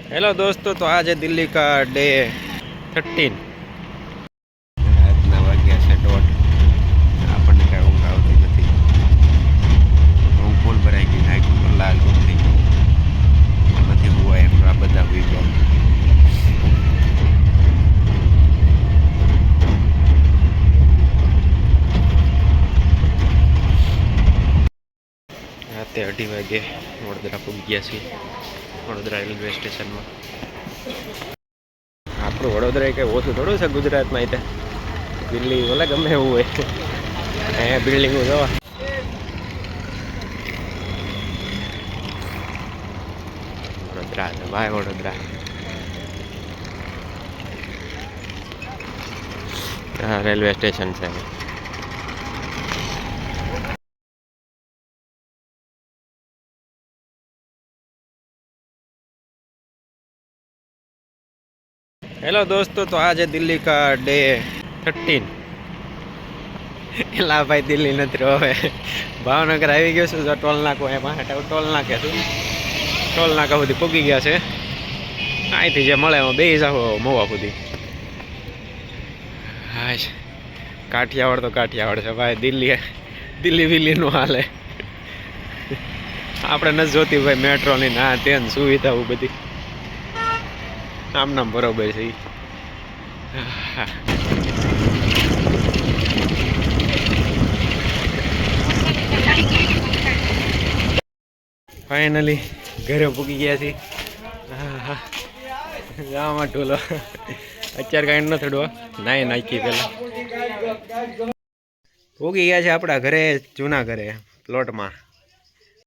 Hello दोस्तों, तो आज है दिल्ली का डे 13। રાતના વાગ્યા છે દોઢ. આપણને કાંઈ ઊંઘ આવતી નથી. ઊંઘ ફૂલ ભરાઈ ગઈ, નાખ્યું તો લાલ ઊંઘ થઈ ગઈ. નથી હુવા એમ, આ બધા હુઈ ગયા. રાતે 2:30 વાગે વડોદરા પહોંચી ગયા છીએ. વડોદરા રેલવે સ્ટેશનમાં. આપણું વડોદરા કંઈ ઓછું થોડું છે ગુજરાતમાં. તે દિલ્હી ભલે ગમે એવું હોય, અહીંયા બિલ્ડિંગો જોવા. વડોદરા છે ભાઈ, વડોદરા. હા, રેલવે સ્ટેશન છે. हेलो दोस्तों, तो आज है दिल्ली का डे 13। एला भाई दिल्ली नहीं रहो है, भावनगर आई गयो छे। टोल नाको है, टोल नाके छे, टोल नाका सुधी पूगी गया है। અહીંથી જે મળે એમાં બેસી જાવ મોવા સુધી. હા, કાઠિયાવાડ તો કાઠિયાવાડ છે ભાઈ. દિલ્હી વિલ્લીનું હાલે. આપણે નથી જોતી ભાઈ મેટ્રોની ના તેન સુવિધાઓ બધી. આમ નામ બરોબર છે. ફાઇનલી ઘરે પૂકી ગયા છીએ. હા, જવામાં ઢોલો અત્યારે કાંઈ ન થડો નાઈ નાખી પેલા. પૂગી ગયા છે આપણા ઘરે, જૂના ઘરે પ્લોટમાં.